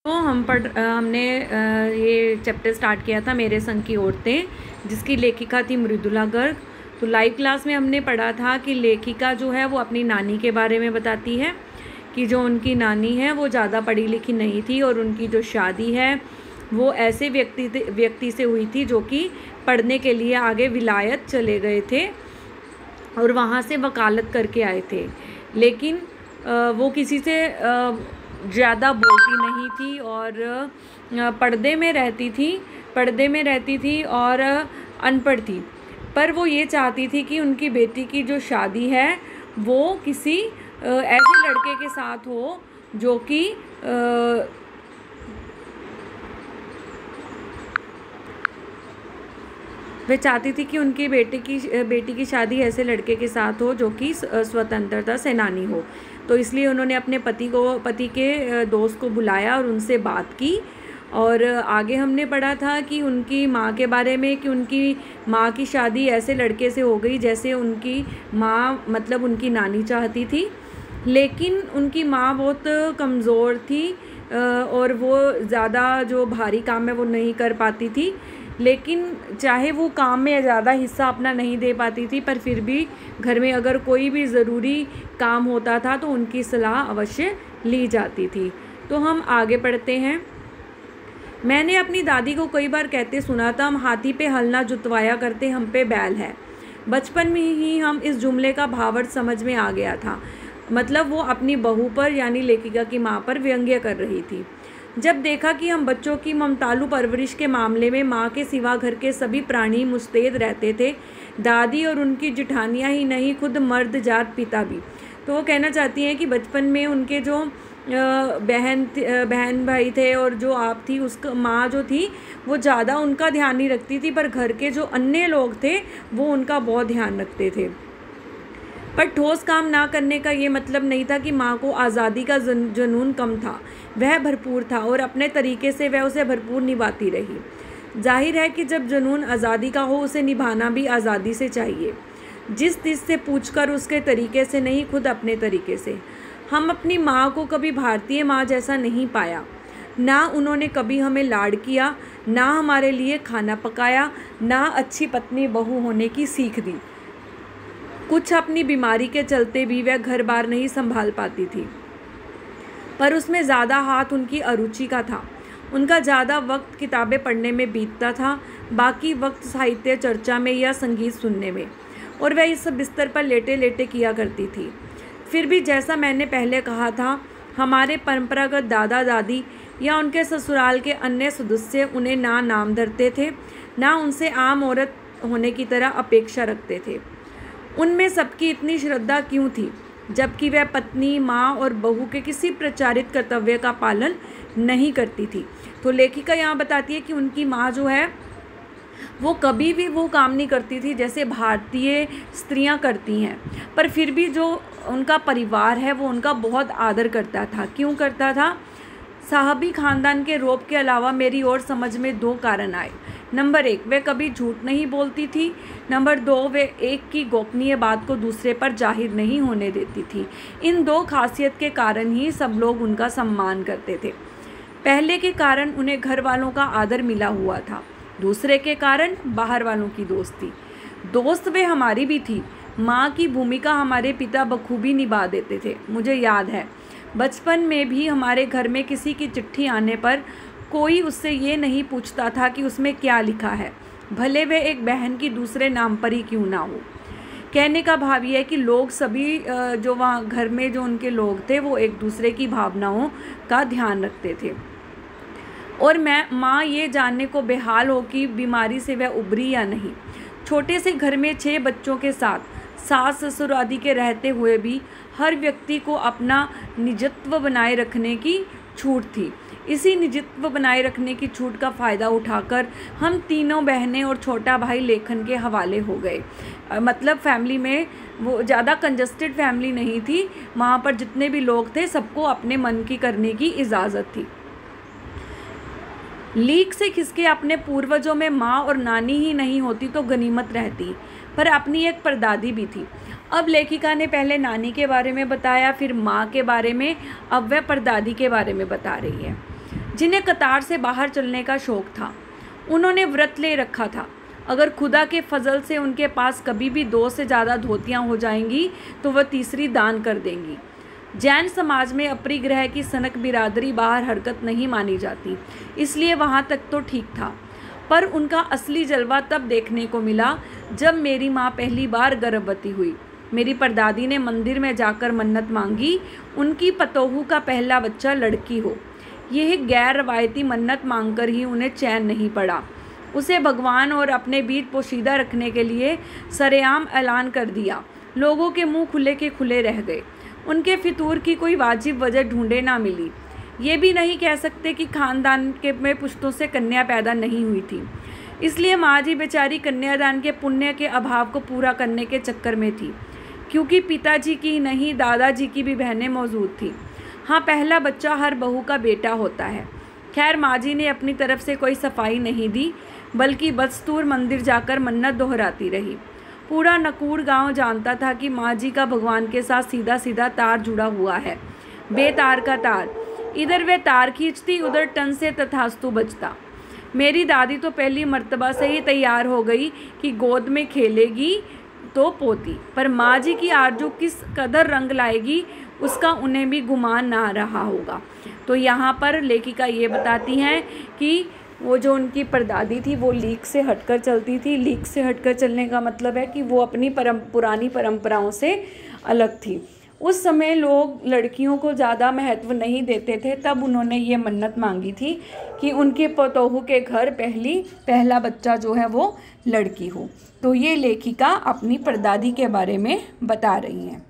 तो हमने ये चैप्टर स्टार्ट किया था मेरे संग की औरतें, जिसकी लेखिका थी मृदुला गर्ग। तो लाइव क्लास में हमने पढ़ा था कि लेखिका जो है वो अपनी नानी के बारे में बताती है कि जो उनकी नानी है वो ज़्यादा पढ़ी लिखी नहीं थी और उनकी जो शादी है वो ऐसे व्यक्ति से हुई थी जो कि पढ़ने के लिए आगे विलायत चले गए थे और वहाँ से वकालत करके आए थे। लेकिन वो किसी से ज़्यादा बोलती नहीं थी और पर्दे में रहती थी और अनपढ़ थी। पर वो ये चाहती थी कि उनकी बेटी की जो शादी है वो किसी ऐसे लड़के के साथ हो जो कि वे चाहती थी कि उनकी बेटी की शादी ऐसे लड़के के साथ हो जो कि स्वतंत्रता सेनानी हो। तो इसलिए उन्होंने अपने पति के दोस्त को बुलाया और उनसे बात की। और आगे हमने पढ़ा था कि उनकी माँ के बारे में कि उनकी माँ की शादी ऐसे लड़के से हो गई जैसे उनकी माँ मतलब उनकी नानी चाहती थी। लेकिन उनकी माँ बहुत कमज़ोर थी और वो ज़्यादा जो भारी काम है वो नहीं कर पाती थी। लेकिन चाहे वो काम में ज़्यादा हिस्सा अपना नहीं दे पाती थी, पर फिर भी घर में अगर कोई भी ज़रूरी काम होता था तो उनकी सलाह अवश्य ली जाती थी। तो हम आगे पढ़ते हैं। मैंने अपनी दादी को कई बार कहते सुना था, हम हाथी पे हल ना जुतवाया करते, हम पे बैल है। बचपन में ही हम इस जुमले का भावार्थ समझ में आ गया था। मतलब वो अपनी बहू पर यानी लेखिका की माँ पर व्यंग्य कर रही थी। जब देखा कि हम बच्चों की ममतालू परवरिश के मामले में माँ के सिवा घर के सभी प्राणी मुस्तैद रहते थे, दादी और उनकी जिठानियाँ ही नहीं खुद मर्द जात पिता भी। तो वो कहना चाहती हैं कि बचपन में उनके जो बहन भाई थे और जो आप थी उसका माँ जो थी वो ज़्यादा उनका ध्यान नहीं रखती थी, पर घर के जो अन्य लोग थे वो उनका बहुत ध्यान रखते थे। पर ठोस काम ना करने का ये मतलब नहीं था कि माँ को आज़ादी का जुनून कम था, वह भरपूर था और अपने तरीके से वह उसे भरपूर निभाती रही। जाहिर है कि जब जुनून आज़ादी का हो उसे निभाना भी आज़ादी से चाहिए, जिस चीज़ से पूछकर उसके तरीके से नहीं, खुद अपने तरीके से। हम अपनी माँ को कभी भारतीय माँ जैसा नहीं पाया। ना उन्होंने कभी हमें लाड किया, ना हमारे लिए खाना पकाया, ना अच्छी पत्नी बहू होने की सीख दी। कुछ अपनी बीमारी के चलते भी वह घर बार नहीं संभाल पाती थी, पर उसमें ज़्यादा हाथ उनकी अरुचि का था। उनका ज़्यादा वक्त किताबें पढ़ने में बीतता था, बाकी वक्त साहित्य चर्चा में या संगीत सुनने में, और वह इस बिस्तर पर लेटे लेटे किया करती थी। फिर भी जैसा मैंने पहले कहा था, हमारे परंपरागत दादा दादी या उनके ससुराल के अन्य सदस्य उन्हें ना नाम धरते थे, ना उनसे आम औरत होने की तरह अपेक्षा रखते थे। उनमें सबकी इतनी श्रद्धा क्यों थी, जबकि वह पत्नी, माँ और बहू के किसी प्रचारित कर्तव्य का पालन नहीं करती थी। तो लेखिका यहाँ बताती है कि उनकी माँ जो है वो कभी भी वो काम नहीं करती थी जैसे भारतीय स्त्रियाँ करती हैं, पर फिर भी जो उनका परिवार है वो उनका बहुत आदर करता था। क्यों करता था? साहबी ख़ानदान के रौब के अलावा मेरी और समझ में दो कारण आए। नंबर 1, वे कभी झूठ नहीं बोलती थी। नंबर 2, वे एक की गोपनीय बात को दूसरे पर जाहिर नहीं होने देती थी। इन दो खासियत के कारण ही सब लोग उनका सम्मान करते थे। पहले के कारण उन्हें घर वालों का आदर मिला हुआ था, दूसरे के कारण बाहर वालों की दोस्ती। दोस्त वे हमारी भी थी। माँ की भूमिका हमारे पिता बखूबी निभा देते थे। मुझे याद है बचपन में भी हमारे घर में किसी की चिट्ठी आने पर कोई उससे ये नहीं पूछता था कि उसमें क्या लिखा है, भले वह एक बहन की दूसरे नाम पर ही क्यों ना हो। कहने का भाव ये है कि लोग सभी जो वहाँ घर में जो उनके लोग थे वो एक दूसरे की भावनाओं का ध्यान रखते थे। और माँ ये जानने को बेहाल हो कि बीमारी से वह उबरी या नहीं। छोटे से घर में 6 बच्चों के साथ सास ससुर आदि के रहते हुए भी हर व्यक्ति को अपना निजत्व बनाए रखने की छूट थी। इसी निजत्व बनाए रखने की छूट का फ़ायदा उठाकर हम तीनों बहनें और छोटा भाई लेखन के हवाले हो गए। मतलब फैमिली में वो ज़्यादा कंजस्टेड फैमिली नहीं थी, वहाँ पर जितने भी लोग थे सबको अपने मन की करने की इजाज़त थी। लीक से खिसके अपने पूर्वजों में माँ और नानी ही नहीं होती तो गनीमत रहती, पर अपनी एक परदादी भी थी। अब लेखिका ने पहले नानी के बारे में बताया, फिर माँ के बारे में, अब वह परदादी के बारे में बता रही है। जिन्हें कतार से बाहर चलने का शौक़ था। उन्होंने व्रत ले रखा था, अगर खुदा के फजल से उनके पास कभी भी 2 से ज़्यादा धोतियाँ हो जाएंगी तो वह तीसरी दान कर देंगी। जैन समाज में अपरिग्रह की सनक बिरादरी बाहर हरकत नहीं मानी जाती, इसलिए वहाँ तक तो ठीक था। पर उनका असली जलवा तब देखने को मिला जब मेरी माँ पहली बार गर्भवती हुई। मेरी परदादी ने मंदिर में जाकर मन्नत मांगी, उनकी पतोहू का पहला बच्चा लड़की हो। यह गैर रवायती मन्नत मांगकर ही उन्हें चैन नहीं पड़ा। उसे भगवान और अपने बीच पोशीदा रखने के लिए सरेआम ऐलान कर दिया। लोगों के मुंह खुले के खुले रह गए। उनके फितूर की कोई वाजिब वजह ढूंढे ना मिली। ये भी नहीं कह सकते कि खानदान के में पुश्तों से कन्या पैदा नहीं हुई थी, इसलिए माँ जी बेचारी कन्यादान के पुण्य के अभाव को पूरा करने के चक्कर में थी, क्योंकि पिताजी की नहीं दादाजी की भी बहनें मौजूद थी। हाँ, पहला बच्चा हर बहू का बेटा होता है। खैर, माँ जी ने अपनी तरफ से कोई सफाई नहीं दी, बल्कि बदस्तूर मंदिर जाकर मन्नत दोहराती रही। पूरा नकूर गांव जानता था कि माँ जी का भगवान के साथ सीधा सीधा तार जुड़ा हुआ है, बेतार का तार। इधर वे तार खींचती, उधर टन से तथास्तु बजता। मेरी दादी तो पहली मर्तबा से ही तैयार हो गई कि गोद में खेलेगी तो पोती, पर माँ जी की आरजू किस कदर रंग लाएगी उसका उन्हें भी गुमान ना रहा होगा। तो यहाँ पर लेखिका ये बताती हैं कि वो जो उनकी परदादी थी वो लीक से हटकर चलती थी। लीक से हटकर चलने का मतलब है कि वो अपनी पुरानी परंपराओं से अलग थी। उस समय लोग लड़कियों को ज़्यादा महत्व नहीं देते थे, तब उन्होंने ये मन्नत मांगी थी कि उनके पतोहू के घर पहला बच्चा जो है वो लड़की हो। तो ये लेखिका अपनी परदादी के बारे में बता रही हैं।